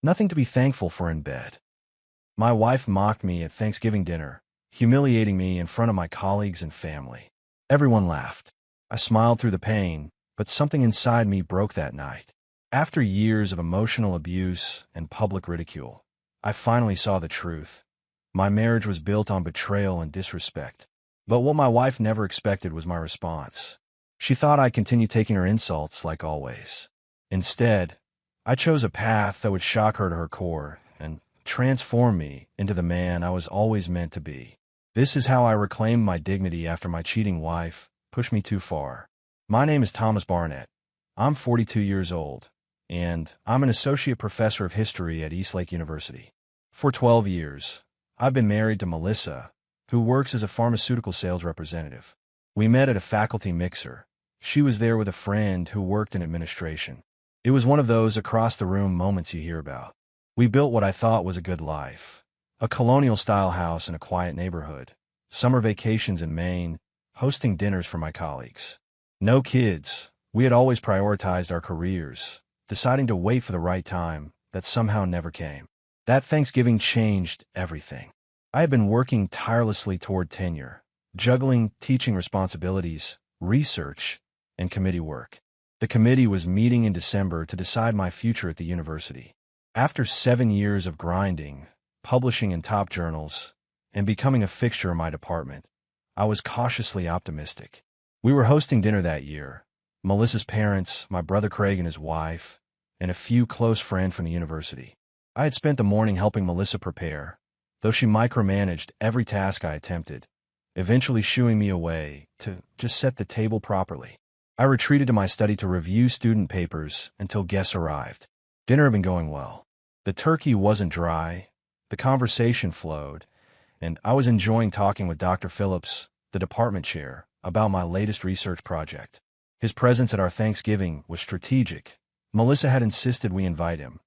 Nothing to be thankful for in bed. My wife mocked me at Thanksgiving dinner, humiliating me in front of my colleagues and family. Everyone laughed. I smiled through the pain, but something inside me broke that night. After years of emotional abuse and public ridicule, I finally saw the truth. My marriage was built on betrayal and disrespect. But what my wife never expected was my response. She thought I'd continue taking her insults like always. Instead, I chose a path that would shock her to her core and transform me into the man I was always meant to be. This is how I reclaimed my dignity after my cheating wife pushed me too far. My name is Thomas Barnett. I'm 42 years old, and I'm an associate professor of history at Eastlake University. For 12 years, I've been married to Melissa, who works as a pharmaceutical sales representative. We met at a faculty mixer. She was there with a friend who worked in administration. It was one of those across-the-room moments you hear about. We built what I thought was a good life. A colonial-style house in a quiet neighborhood. Summer vacations in Maine, hosting dinners for my colleagues. No kids. We had always prioritized our careers, deciding to wait for the right time that somehow never came. That Thanksgiving changed everything. I had been working tirelessly toward tenure, juggling teaching responsibilities, research, and committee work. The committee was meeting in December to decide my future at the university. After 7 years of grinding, publishing in top journals, and becoming a fixture in my department, I was cautiously optimistic. We were hosting dinner that year. Melissa's parents, my brother Craig and his wife, and a few close friends from the university. I had spent the morning helping Melissa prepare, though she micromanaged every task I attempted, eventually shooing me away to just set the table properly. I retreated to my study to review student papers until guests arrived. Dinner had been going well. The turkey wasn't dry, the conversation flowed, and I was enjoying talking with Dr. Phillips, the department chair, about my latest research project. His presence at our Thanksgiving was strategic. Melissa had insisted we invite him,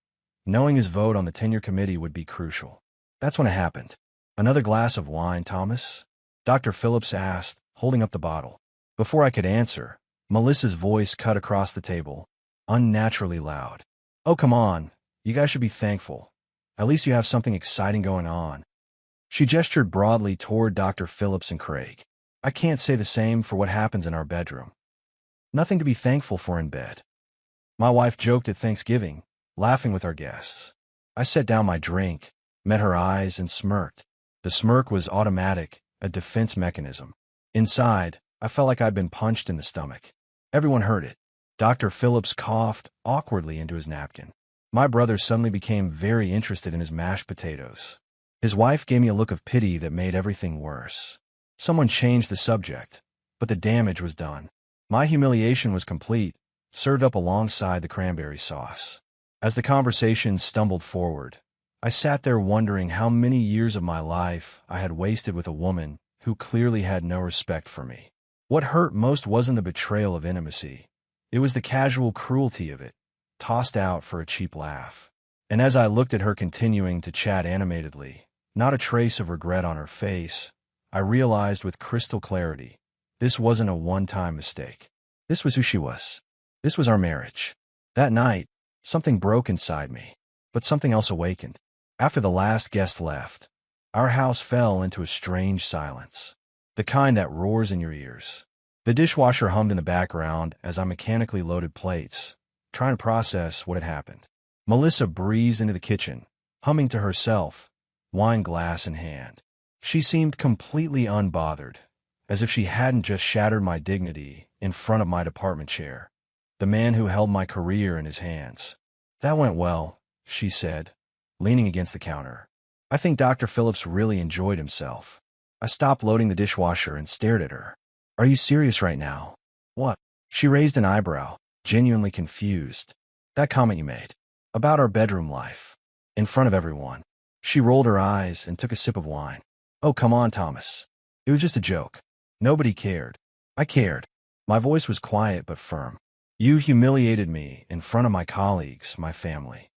knowing his vote on the tenure committee would be crucial. That's when it happened. "Another glass of wine, Thomas?" Dr. Phillips asked, holding up the bottle. Before I could answer, Melissa's voice cut across the table, unnaturally loud. "Oh, come on. You guys should be thankful. At least you have something exciting going on." She gestured broadly toward Dr. Phillips and Craig. "I can't say the same for what happens in our bedroom. Nothing to be thankful for in bed." My wife joked at Thanksgiving, laughing with our guests. I set down my drink, met her eyes, and smirked. The smirk was automatic, a defense mechanism. Inside, I felt like I'd been punched in the stomach. Everyone heard it. Dr. Phillips coughed awkwardly into his napkin. My brother suddenly became very interested in his mashed potatoes. His wife gave me a look of pity that made everything worse. Someone changed the subject, but the damage was done. My humiliation was complete, served up alongside the cranberry sauce. As the conversation stumbled forward, I sat there wondering how many years of my life I had wasted with a woman who clearly had no respect for me. What hurt most wasn't the betrayal of intimacy. It was the casual cruelty of it, tossed out for a cheap laugh. And as I looked at her continuing to chat animatedly, not a trace of regret on her face, I realized with crystal clarity, this wasn't a one-time mistake. This was who she was. This was our marriage. That night, something broke inside me, but something else awakened. After the last guest left, our house fell into a strange silence, the kind that roars in your ears. The dishwasher hummed in the background as I mechanically loaded plates, trying to process what had happened. Melissa breezed into the kitchen, humming to herself, wine glass in hand. She seemed completely unbothered, as if she hadn't just shattered my dignity in front of my department chair, the man who held my career in his hands. "That went well," she said, leaning against the counter. "I think Dr. Phillips really enjoyed himself." I stopped loading the dishwasher and stared at her. "Are you serious right now?" "What?" She raised an eyebrow, genuinely confused. "That comment you made. About our bedroom life. In front of everyone." She rolled her eyes and took a sip of wine. "Oh, come on, Thomas. It was just a joke. Nobody cared." "I cared." My voice was quiet but firm. "You humiliated me in front of my colleagues, my family."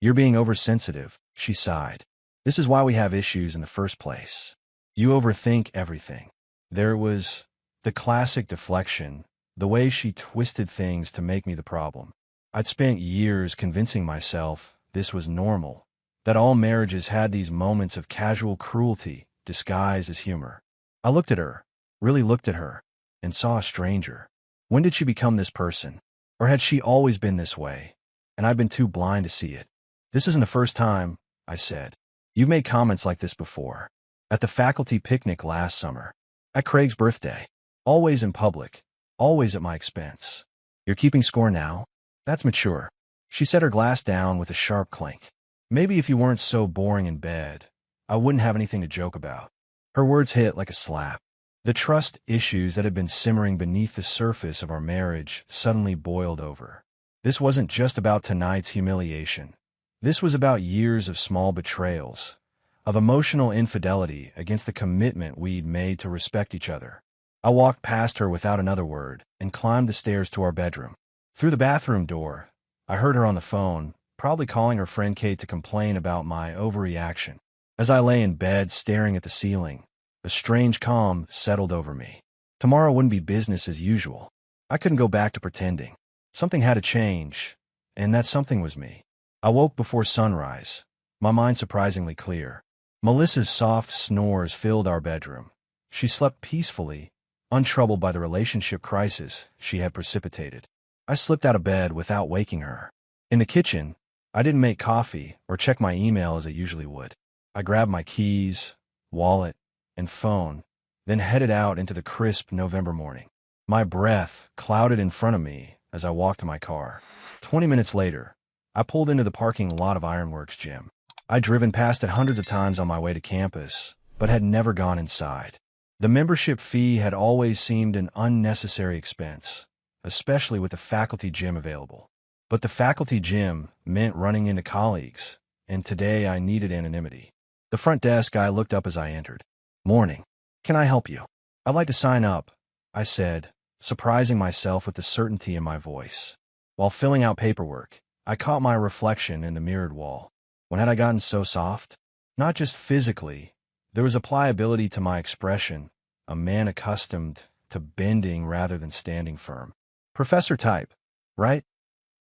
"You're being oversensitive," she sighed. "This is why we have issues in the first place. You overthink everything." There was the classic deflection, the way she twisted things to make me the problem. I'd spent years convincing myself this was normal, that all marriages had these moments of casual cruelty disguised as humor. I looked at her, really looked at her, and saw a stranger. When did she become this person? Or had she always been this way, and I've been too blind to see it? This isn't the first time, I said. You've made comments like this before. At the faculty picnic last summer. At Craig's birthday. Always in public. Always at my expense. You're keeping score now? That's mature. She set her glass down with a sharp clink. Maybe if you weren't so boring in bed, I wouldn't have anything to joke about. Her words hit like a slap. The trust issues that had been simmering beneath the surface of our marriage suddenly boiled over. This wasn't just about tonight's humiliation. This was about years of small betrayals, of emotional infidelity against the commitment we'd made to respect each other. I walked past her without another word and climbed the stairs to our bedroom. Through the bathroom door, I heard her on the phone, probably calling her friend Kate to complain about my overreaction. As I lay in bed staring at the ceiling, a strange calm settled over me. Tomorrow wouldn't be business as usual. I couldn't go back to pretending. Something had to change, and that something was me. I woke before sunrise, my mind surprisingly clear. Melissa's soft snores filled our bedroom. She slept peacefully, untroubled by the relationship crisis she had precipitated. I slipped out of bed without waking her. In the kitchen, I didn't make coffee or check my email as I usually would. I grabbed my keys, wallet, and phone, then headed out into the crisp November morning. My breath clouded in front of me as I walked to my car. 20 minutes later, I pulled into the parking lot of Ironworks Gym. I'd driven past it hundreds of times on my way to campus, but had never gone inside. The membership fee had always seemed an unnecessary expense, especially with the faculty gym available. But the faculty gym meant running into colleagues, and today I needed anonymity. The front desk guy looked up as I entered. "Morning. Can I help you?" "I'd like to sign up," I said, surprising myself with the certainty in my voice. While filling out paperwork, I caught my reflection in the mirrored wall. When had I gotten so soft? Not just physically. There was a pliability to my expression, a man accustomed to bending rather than standing firm. "Professor type, right?"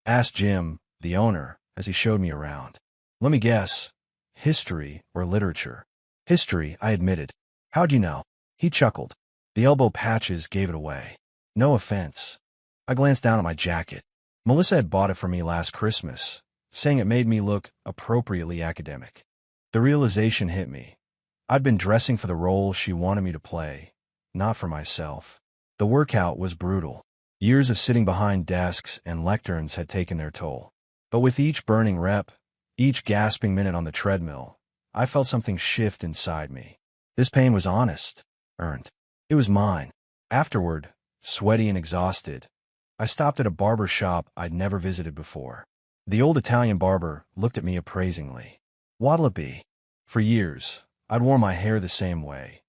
asked Jim, the owner, as he showed me around. "Let me guess. History or literature?" "History," I admitted. "How'd you know?" He chuckled. The elbow patches gave it away. "No offense." I glanced down at my jacket. Melissa had bought it for me last Christmas, saying it made me look appropriately academic. The realization hit me. I'd been dressing for the role she wanted me to play, not for myself. The workout was brutal. Years of sitting behind desks and lecterns had taken their toll. But with each burning rep, each gasping minute on the treadmill, I felt something shift inside me. This pain was honest, earned. It was mine. Afterward, sweaty and exhausted, I stopped at a barber shop I'd never visited before. The old Italian barber looked at me appraisingly. "What'll it be?" For years, I'd worn my hair the same way.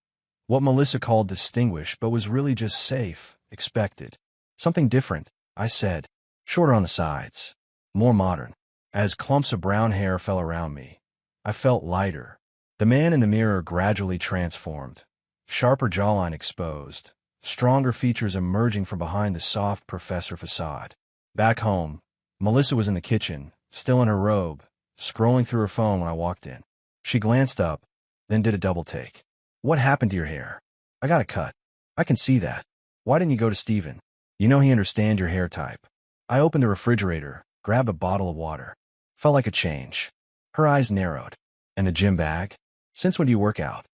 What Melissa called distinguished but was really just safe, expected. "Something different," I said. "Shorter on the sides. More modern." As clumps of brown hair fell around me, I felt lighter. The man in the mirror gradually transformed. Sharper jawline exposed, stronger features emerging from behind the soft professor facade. Back home, Melissa was in the kitchen, still in her robe, scrolling through her phone when I walked in. She glanced up, then did a double take. "What happened to your hair?" "I got a cut." "I can see that. Why didn't you go to Steven? You know he understands your hair type." I opened the refrigerator, grabbed a bottle of water. Felt like a change. Her eyes narrowed. "And the gym bag? Since when do you work out?"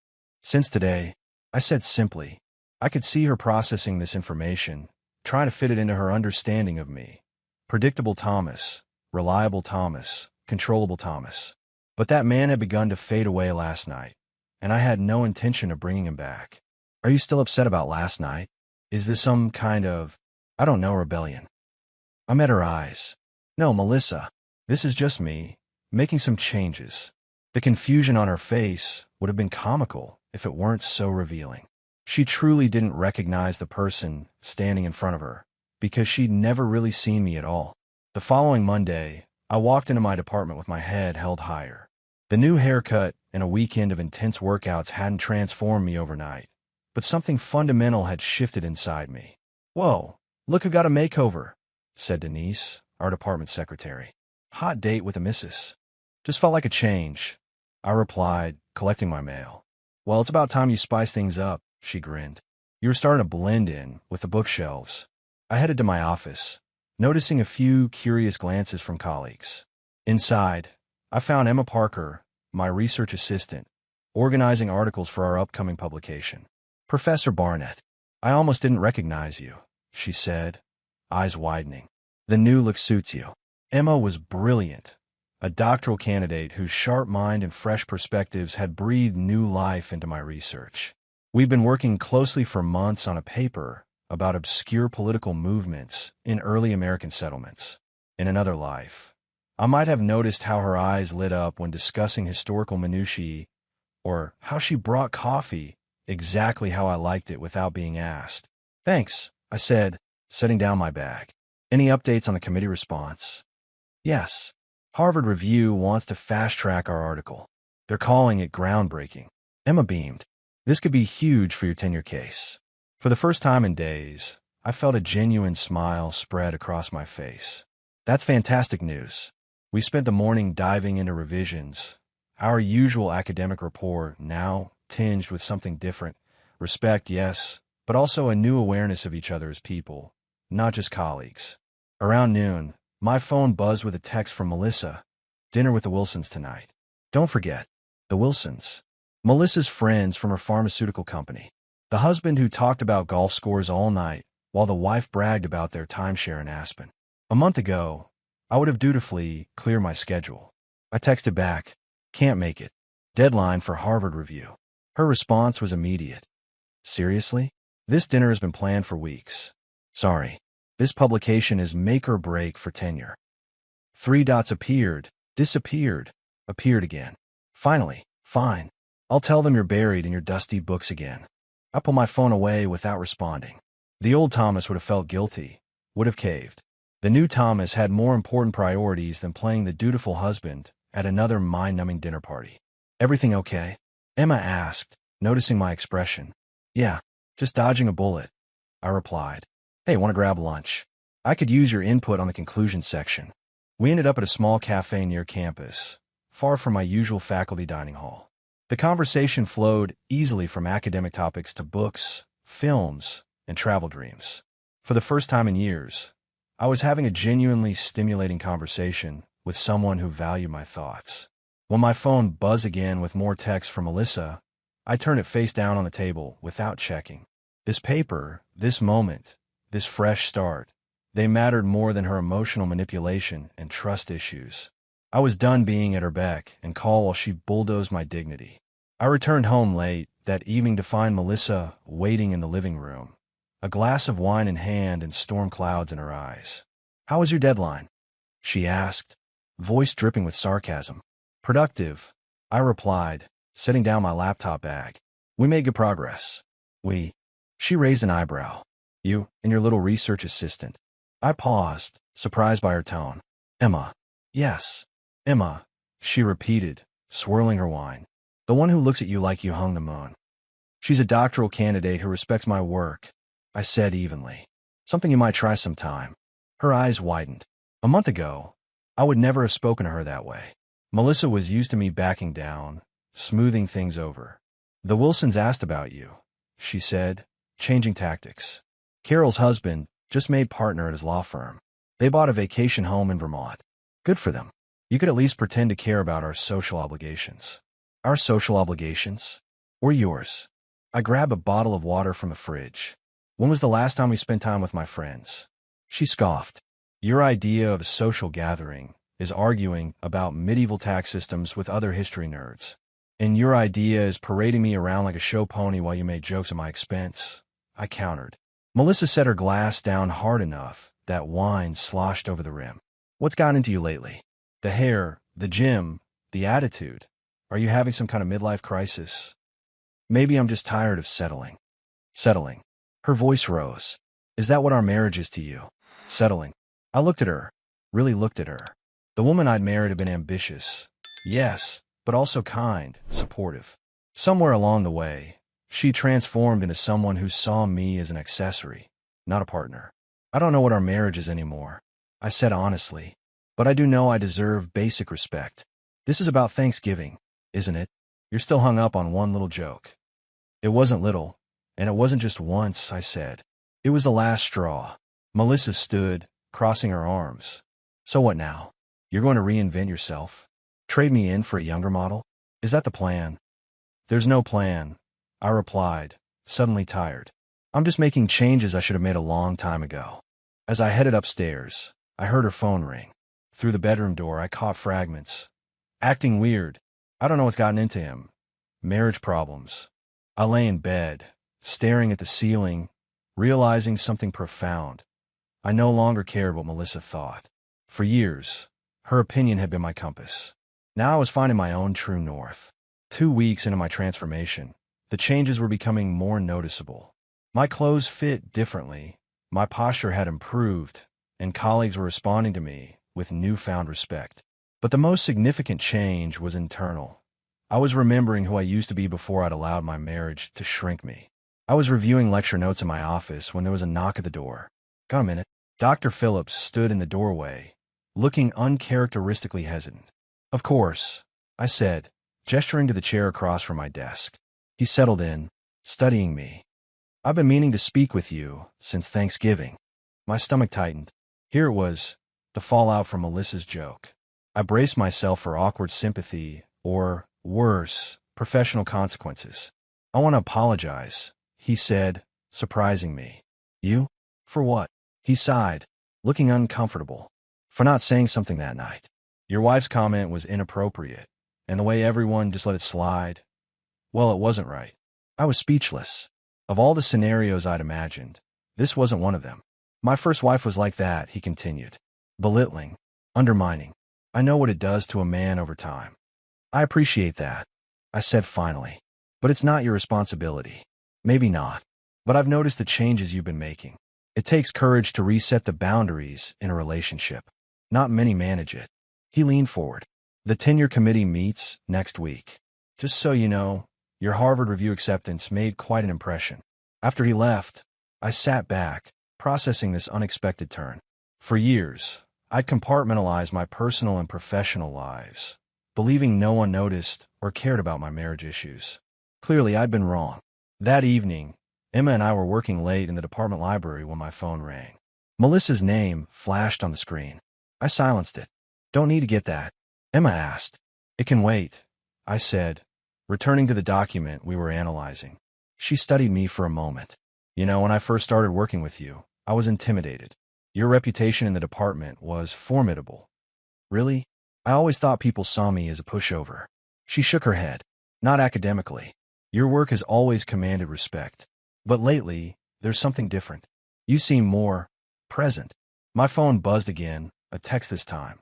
"Since today," I said simply. I could see her processing this information, trying to fit it into her understanding of me. Predictable Thomas, reliable Thomas, controllable Thomas. But that man had begun to fade away last night, and I had no intention of bringing him back. "Are you still upset about last night? Is this some kind of, I don't know, rebellion?" I met her eyes. "No, Melissa. This is just me, making some changes." The confusion on her face would have been comical if it weren't so revealing. She truly didn't recognize the person standing in front of her, because she'd never really seen me at all. The following Monday, I walked into my department with my head held higher. The new haircut and a weekend of intense workouts hadn't transformed me overnight, but something fundamental had shifted inside me. "Whoa, look who got a makeover," said Denise, our department secretary. "Hot date with a missus." Just felt like a change, I replied, collecting my mail. Well, it's about time you spice things up, she grinned. You were starting to blend in with the bookshelves. I headed to my office, noticing a few curious glances from colleagues. Inside, I found Emma Parker, my research assistant, organizing articles for our upcoming publication. Professor Barnett, I almost didn't recognize you, she said, eyes widening. The new look suits you. Emma was brilliant, a doctoral candidate whose sharp mind and fresh perspectives had breathed new life into my research. We'd been working closely for months on a paper about obscure political movements in early American settlements. In another life, I might have noticed how her eyes lit up when discussing historical minutiae, or how she brought coffee exactly how I liked it without being asked. Thanks, I said, setting down my bag. Any updates on the committee response? Yes. Harvard Review wants to fast-track our article. They're calling it groundbreaking. Emma beamed. This could be huge for your tenure case. For the first time in days, I felt a genuine smile spread across my face. That's fantastic news. We spent the morning diving into revisions, our usual academic rapport now tinged with something different. Respect, yes, but also a new awareness of each other as people, not just colleagues. Around noon, my phone buzzed with a text from Melissa. Dinner with the Wilsons tonight. Don't forget, the Wilsons. Melissa's friends from her pharmaceutical company. The husband who talked about golf scores all night, while the wife bragged about their timeshare in Aspen. A month ago, I would have dutifully cleared my schedule. I texted back, can't make it. Deadline for Harvard Review. Her response was immediate. Seriously? This dinner has been planned for weeks. Sorry. This publication is make or break for tenure. 3 dots appeared, disappeared, appeared again. Finally, fine. I'll tell them you're buried in your dusty books again. I pulled my phone away without responding. The old Thomas would have felt guilty, would have caved. The new Thomas had more important priorities than playing the dutiful husband at another mind-numbing dinner party. Everything okay? Emma asked, noticing my expression. Yeah, just dodging a bullet, I replied. Hey, want to grab lunch? I could use your input on the conclusion section. We ended up at a small cafe near campus, far from my usual faculty dining hall. The conversation flowed easily from academic topics to books, films, and travel dreams. For the first time in years, I was having a genuinely stimulating conversation with someone who valued my thoughts. When my phone buzzed again with more text from Melissa, I turned it face down on the table without checking. This paper, this moment, this fresh start, they mattered more than her emotional manipulation and trust issues. I was done being at her beck and call while she bulldozed my dignity. I returned home late that evening to find Melissa waiting in the living room, a glass of wine in hand and storm clouds in her eyes. How was your deadline? She asked, voice dripping with sarcasm. Productive, I replied, setting down my laptop bag. We made good progress. We. She raised an eyebrow. You and your little research assistant. I paused, surprised by her tone. Emma. Yes, Emma, she repeated, swirling her wine. The one who looks at you like you hung the moon. She's a doctoral candidate who respects my work, I said evenly. Something you might try sometime. Her eyes widened. A month ago, I would never have spoken to her that way. Melissa was used to me backing down, smoothing things over. The Wilsons asked about you, she said, changing tactics. Carol's husband just made partner at his law firm. They bought a vacation home in Vermont. Good for them. You could at least pretend to care about our social obligations. Our social obligations? Or yours? I grabbed a bottle of water from the fridge. When was the last time we spent time with my friends? She scoffed. Your idea of a social gathering is arguing about medieval tax systems with other history nerds. And your idea is parading me around like a show pony while you made jokes at my expense, I countered. Melissa set her glass down hard enough that wine sloshed over the rim. What's gotten into you lately? The hair, the gym, the attitude. Are you having some kind of midlife crisis? Maybe I'm just tired of settling. Settling. Her voice rose. Is that what our marriage is to you? Settling. I looked at her. Really looked at her. The woman I'd married had been ambitious. Yes, but also kind, supportive. Somewhere along the way, she transformed into someone who saw me as an accessory, not a partner. I don't know what our marriage is anymore, I said honestly, but I do know I deserve basic respect. This is about Thanksgiving, isn't it? You're still hung up on one little joke. It wasn't little, and it wasn't just once, I said. It was the last straw. Melissa stood, crossing her arms. So what now? You're going to reinvent yourself? Trade me in for a younger model? Is that the plan? There's no plan, I replied, suddenly tired. I'm just making changes I should have made a long time ago. As I headed upstairs, I heard her phone ring. Through the bedroom door, I caught fragments. Acting weird. I don't know what's gotten into him. Marriage problems. I lay in bed, staring at the ceiling, realizing something profound. I no longer cared what Melissa thought. For years, her opinion had been my compass. Now I was finding my own true north. 2 weeks into my transformation, the changes were becoming more noticeable. My clothes fit differently, my posture had improved, and colleagues were responding to me with newfound respect. But the most significant change was internal. I was remembering who I used to be before I'd allowed my marriage to shrink me. I was reviewing lecture notes in my office when there was a knock at the door. Got a minute? Dr. Phillips stood in the doorway, looking uncharacteristically hesitant. Of course, I said, gesturing to the chair across from my desk. He settled in, studying me. I've been meaning to speak with you since Thanksgiving. My stomach tightened. Here it was, the fallout from Melissa's joke. I braced myself for awkward sympathy or, worse, professional consequences. I want to apologize, he said, surprising me. You? For what? He sighed, looking uncomfortable. For not saying something that night. Your wife's comment was inappropriate, and the way everyone just let it slide, well, it wasn't right. I was speechless. Of all the scenarios I'd imagined, this wasn't one of them. My first wife was like that, he continued. Belittling, undermining. I know what it does to a man over time. I appreciate that, I said finally. But it's not your responsibility. Maybe not. But I've noticed the changes you've been making. It takes courage to reset the boundaries in a relationship. Not many manage it. He leaned forward. The tenure committee meets next week. Just so you know, your Harvard review acceptance made quite an impression. After he left, I sat back, processing this unexpected turn. For years, I'd compartmentalized my personal and professional lives, believing no one noticed or cared about my marriage issues. Clearly, I'd been wrong. That evening, Emma and I were working late in the department library when my phone rang. Melissa's name flashed on the screen. I silenced it. Don't need to get that, Emma asked. It can wait, I said, returning to the document we were analyzing. She studied me for a moment. You know, when I first started working with you, I was intimidated. Your reputation in the department was formidable. Really? I always thought people saw me as a pushover. She shook her head. Not academically. Your work has always commanded respect. But lately, there's something different. You seem more present. My phone buzzed again, a text this time.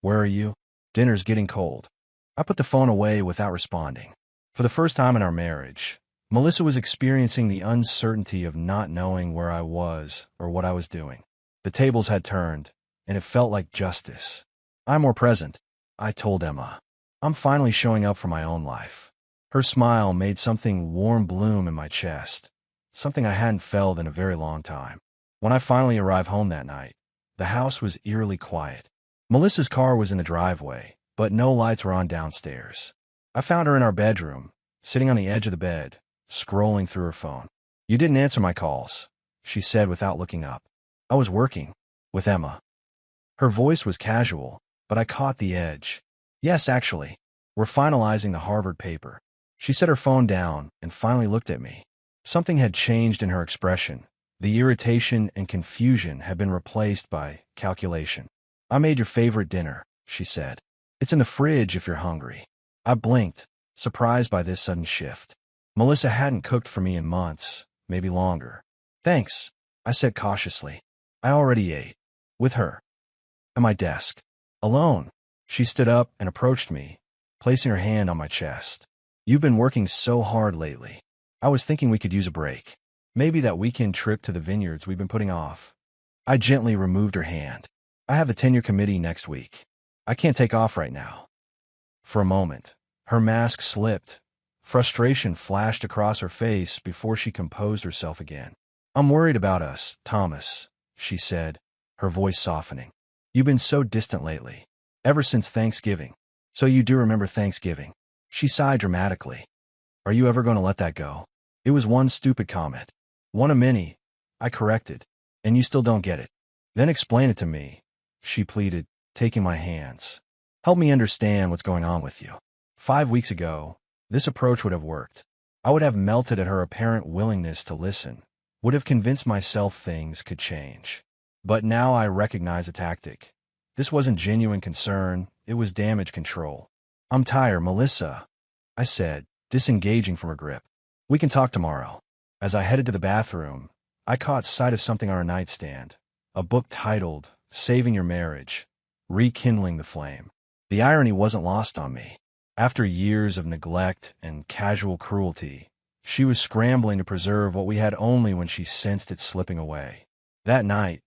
Where are you? Dinner's getting cold. I put the phone away without responding. For the first time in our marriage, Melissa was experiencing the uncertainty of not knowing where I was or what I was doing. The tables had turned, and it felt like justice. I'm more present, I told Emma. I'm finally showing up for my own life. Her smile made something warm bloom in my chest, something I hadn't felt in a very long time. When I finally arrived home that night, the house was eerily quiet. Melissa's car was in the driveway, but no lights were on downstairs. I found her in our bedroom, sitting on the edge of the bed, scrolling through her phone. You didn't answer my calls, she said without looking up. I was working with Emma. Her voice was casual, but I caught the edge. Yes, actually. We're finalizing the Harvard paper. She set her phone down and finally looked at me. Something had changed in her expression. The irritation and confusion had been replaced by calculation. I made your favorite dinner, she said. It's in the fridge if you're hungry. I blinked, surprised by this sudden shift. Melissa hadn't cooked for me in months, maybe longer. Thanks, I said cautiously. I already ate. With her. At my desk. Alone. She stood up and approached me, placing her hand on my chest. You've been working so hard lately. I was thinking we could use a break. Maybe that weekend trip to the vineyards we've been putting off. I gently removed her hand. I have the tenure committee next week. I can't take off right now. For a moment, her mask slipped. Frustration flashed across her face before she composed herself again. I'm worried about us, Thomas, she said, her voice softening. You've been so distant lately. Ever since Thanksgiving. So you do remember Thanksgiving? She sighed dramatically. Are you ever going to let that go? It was one stupid comment. One of many, I corrected. And you still don't get it. Then explain it to me, she pleaded, taking my hands. Help me understand what's going on with you. 5 weeks ago, this approach would have worked. I would have melted at her apparent willingness to listen, would have convinced myself things could change. But now I recognize a tactic. This wasn't genuine concern, it was damage control. I'm tired, Melissa, I said, disengaging from her grip. We can talk tomorrow. As I headed to the bathroom, I caught sight of something on her nightstand, a book titled, Saving Your Marriage, Rekindling the Flame. The irony wasn't lost on me. After years of neglect and casual cruelty, she was scrambling to preserve what we had only when she sensed it slipping away. That night,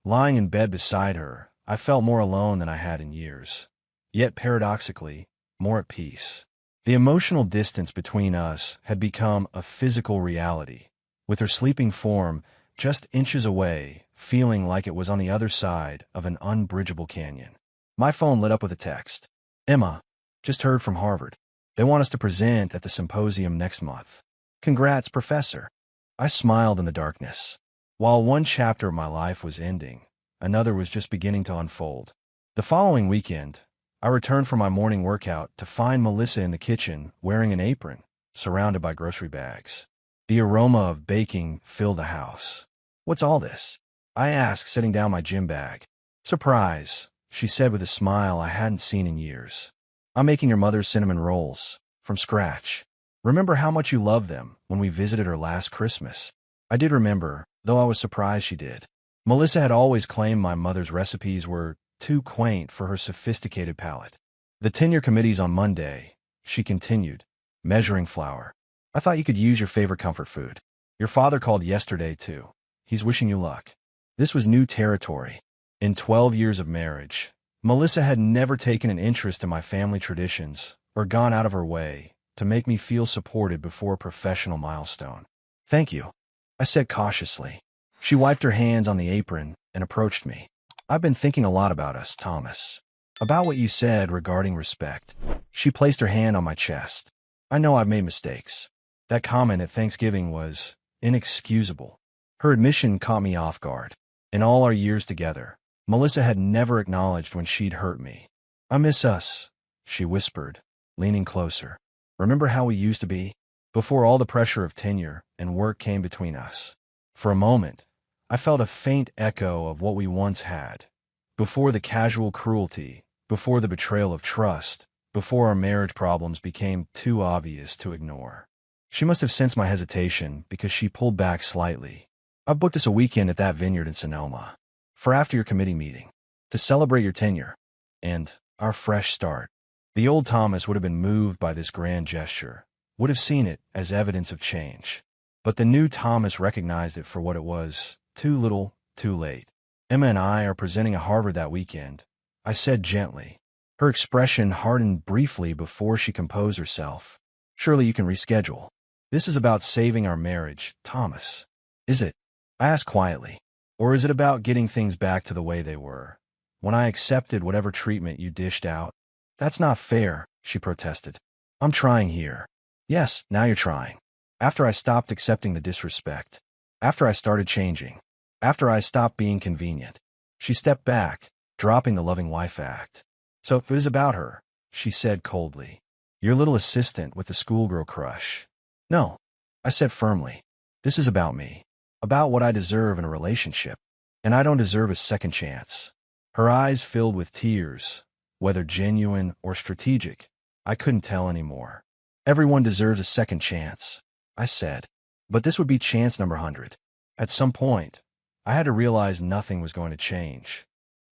lying in bed beside her, I felt more alone than I had in years. Yet paradoxically, more at peace. The emotional distance between us had become a physical reality, with her sleeping form just inches away, feeling like it was on the other side of an unbridgeable canyon. My phone lit up with a text. Emma, just heard from Harvard. They want us to present at the symposium next month. Congrats, Professor. I smiled in the darkness. While one chapter of my life was ending, another was just beginning to unfold. The following weekend, I returned from my morning workout to find Melissa in the kitchen wearing an apron, surrounded by grocery bags. The aroma of baking filled the house. What's all this? I asked, setting down my gym bag. Surprise, she said with a smile I hadn't seen in years. I'm making your mother's cinnamon rolls, from scratch. Remember how much you loved them when we visited her last Christmas? I did remember, though I was surprised she did. Melissa had always claimed my mother's recipes were too quaint for her sophisticated palate. The tenure committee's on Monday, she continued, measuring flour. I thought you could use your favorite comfort food. Your father called yesterday, too. He's wishing you luck. This was new territory. In 12 years of marriage, Melissa had never taken an interest in my family traditions or gone out of her way to make me feel supported before a professional milestone. Thank you, I said cautiously. She wiped her hands on the apron and approached me. I've been thinking a lot about us, Thomas. About what you said regarding respect. She placed her hand on my chest. I know I've made mistakes. That comment at Thanksgiving was inexcusable. Her admission caught me off guard. In all our years together, Melissa had never acknowledged when she'd hurt me. I miss us, she whispered, leaning closer. Remember how we used to be? Before all the pressure of tenure and work came between us. For a moment, I felt a faint echo of what we once had. Before the casual cruelty, before the betrayal of trust, before our marriage problems became too obvious to ignore. She must have sensed my hesitation because she pulled back slightly. I've booked us a weekend at that vineyard in Sonoma, for after your committee meeting, to celebrate your tenure and our fresh start. The old Thomas would have been moved by this grand gesture, would have seen it as evidence of change. But the new Thomas recognized it for what it was, too little, too late. Emma and I are presenting at Harvard that weekend, I said gently. Her expression hardened briefly before she composed herself. Surely you can reschedule. This is about saving our marriage, Thomas. Is it? I asked quietly. Or is it about getting things back to the way they were, when I accepted whatever treatment you dished out? That's not fair, she protested. I'm trying here. Yes, now you're trying. After I stopped accepting the disrespect. After I started changing. After I stopped being convenient. She stepped back, dropping the loving wife act. So it is about her, she said coldly. Your little assistant with the schoolgirl crush. No, I said firmly. This is about me. About what I deserve in a relationship. And I don't deserve a second chance. Her eyes filled with tears, whether genuine or strategic. I couldn't tell anymore. Everyone deserves a second chance, I said. But this would be chance number 100. At some point, I had to realize nothing was going to change.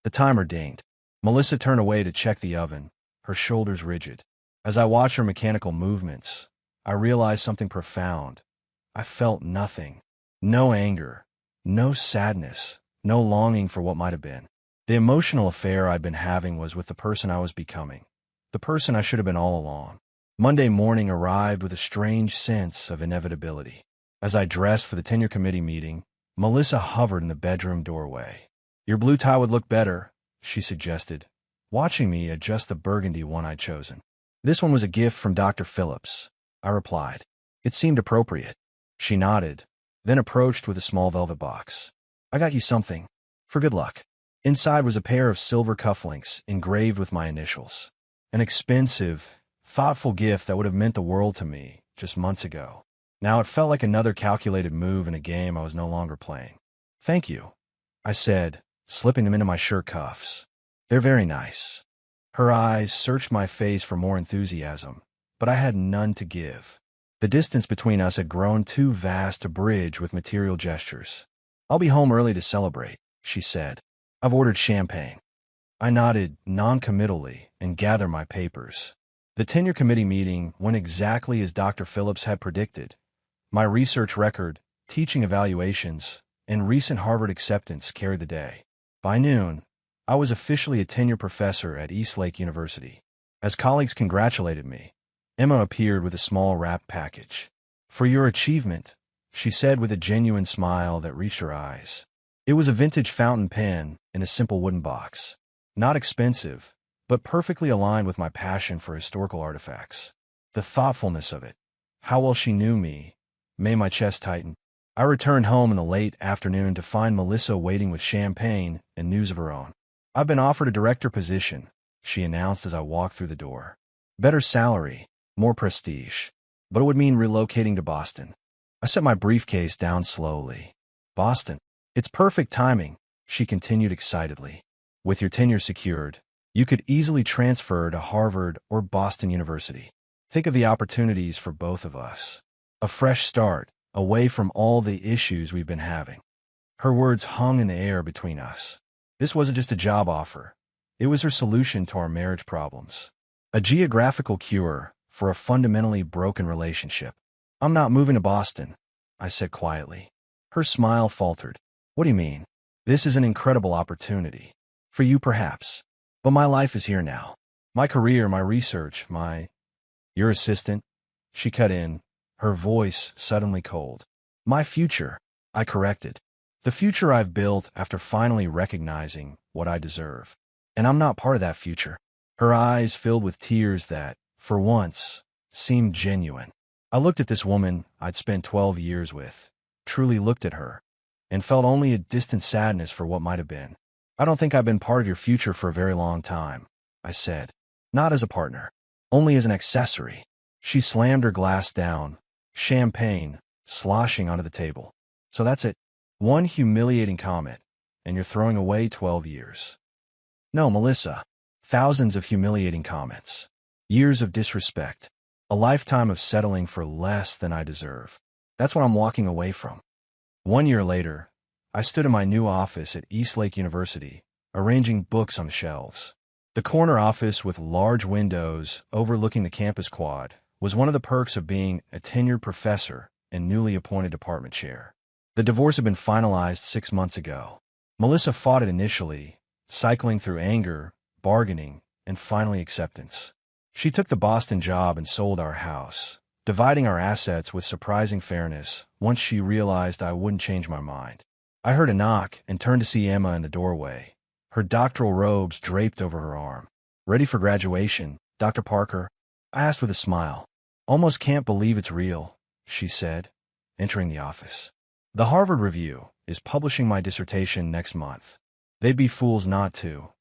The timer dinged. Melissa turned away to check the oven, her shoulders rigid. As I watched her mechanical movements, I realized something profound. I felt nothing. No anger, no sadness, no longing for what might have been. The emotional affair I'd been having was with the person I was becoming, the person I should have been all along. Monday morning arrived with a strange sense of inevitability. As I dressed for the tenure committee meeting, Melissa hovered in the bedroom doorway. Your blue tie would look better, she suggested, watching me adjust the burgundy one I'd chosen. "This one was a gift from Dr. Phillips," I replied. It seemed appropriate. She nodded, then approached with a small velvet box. "I got you something. For good luck." Inside was a pair of silver cufflinks engraved with my initials. An expensive, thoughtful gift that would have meant the world to me just months ago. Now it felt like another calculated move in a game I was no longer playing. "Thank you," I said, slipping them into my shirt cuffs. "They're very nice." Her eyes searched my face for more enthusiasm, but I had none to give. The distance between us had grown too vast to bridge with material gestures. "I'll be home early to celebrate," she said. "I've ordered champagne." I nodded non-committally and gathered my papers. The tenure committee meeting went exactly as Dr. Phillips had predicted. My research record, teaching evaluations, and recent Harvard acceptance carried the day. By noon, I was officially a tenure professor at Eastlake University. As colleagues congratulated me, Emma appeared with a small wrapped package. "For your achievement," she said with a genuine smile that reached her eyes. It was a vintage fountain pen in a simple wooden box. Not expensive, but perfectly aligned with my passion for historical artifacts. The thoughtfulness of it, how well she knew me, made my chest tighten. I returned home in the late afternoon to find Melissa waiting with champagne and news of her own. "I've been offered a director position," she announced as I walked through the door. "Better salary, more prestige, but it would mean relocating to Boston." I set my briefcase down slowly. "Boston? It's perfect timing," she continued excitedly. "With your tenure secured, you could easily transfer to Harvard or Boston University. Think of the opportunities for both of us. A fresh start, away from all the issues we've been having." Her words hung in the air between us. This wasn't just a job offer. It was her solution to our marriage problems. A geographical cure for a fundamentally broken relationship. "I'm not moving to Boston," I said quietly. Her smile faltered. "What do you mean? This is an incredible opportunity. For you, perhaps. But my life is here now. My career, my research, my—" "Your assistant?" She cut in, her voice suddenly cold. "My future," I corrected. "The future I've built after finally recognizing what I deserve. And I'm not part of that future." Her eyes filled with tears that, for once, seemed genuine. I looked at this woman I'd spent 12 years with, truly looked at her, and felt only a distant sadness for what might have been. "I don't think I've been part of your future for a very long time," I said. "Not as a partner. Only as an accessory." She slammed her glass down, champagne sloshing onto the table. "So that's it. One humiliating comment, and you're throwing away 12 years. No, Melissa. Thousands of humiliating comments. Years of disrespect. A lifetime of settling for less than I deserve. That's what I'm walking away from." 1 year later, I stood in my new office at Eastlake University, arranging books on the shelves. The corner office with large windows overlooking the campus quad was one of the perks of being a tenured professor and newly appointed department chair. The divorce had been finalized 6 months ago. Melissa fought it initially, cycling through anger, bargaining, and finally acceptance. She took the Boston job and sold our house, dividing our assets with surprising fairness once she realized I wouldn't change my mind. I heard a knock and turned to see Emma in the doorway, her doctoral robes draped over her arm. "Ready for graduation, Dr. Parker?" I asked with a smile. "Almost can't believe it's real," she said, entering the office. "The Harvard Review is publishing my dissertation next month. They'd be fools not to,"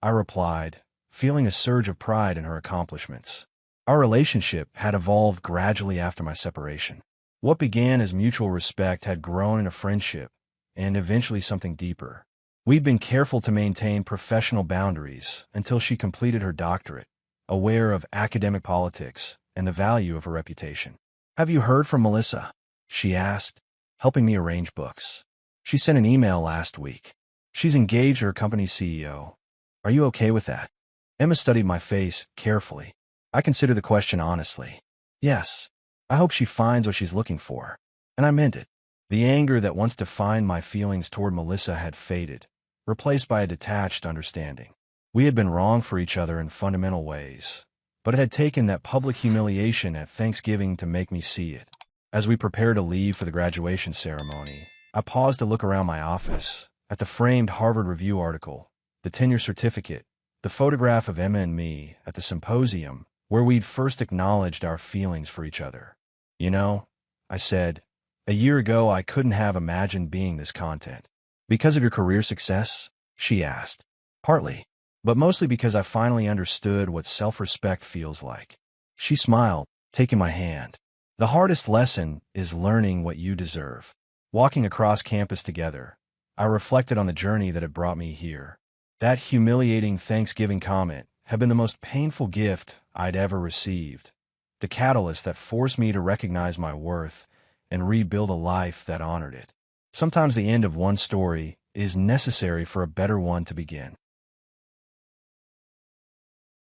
I replied, feeling a surge of pride in her accomplishments. Our relationship had evolved gradually after my separation. What began as mutual respect had grown into friendship, and eventually something deeper. We'd been careful to maintain professional boundaries until she completed her doctorate, aware of academic politics and the value of her reputation. "Have you heard from Melissa?" she asked, helping me arrange books. "She sent an email last week. She's engaged her company's CEO. Are you okay with that?" Emma studied my face carefully. I considered the question honestly. "Yes. I hope she finds what she's looking for." And I meant it. The anger that once defined my feelings toward Melissa had faded, replaced by a detached understanding. We had been wrong for each other in fundamental ways, but it had taken that public humiliation at Thanksgiving to make me see it. As we prepared to leave for the graduation ceremony, I paused to look around my office, at the framed Harvard Review article, the tenure certificate, the photograph of Emma and me at the symposium where we'd first acknowledged our feelings for each other. You know, I said, a year ago I couldn't have imagined being this content. Because of your career success? She asked. Partly, but mostly because I finally understood what self-respect feels like. She smiled, taking my hand. The hardest lesson is learning what you deserve. Walking across campus together, I reflected on the journey that had brought me here. That humiliating Thanksgiving comment had been the most painful gift I'd ever received, the catalyst that forced me to recognize my worth and rebuild a life that honored it. Sometimes the end of one story is necessary for a better one to begin.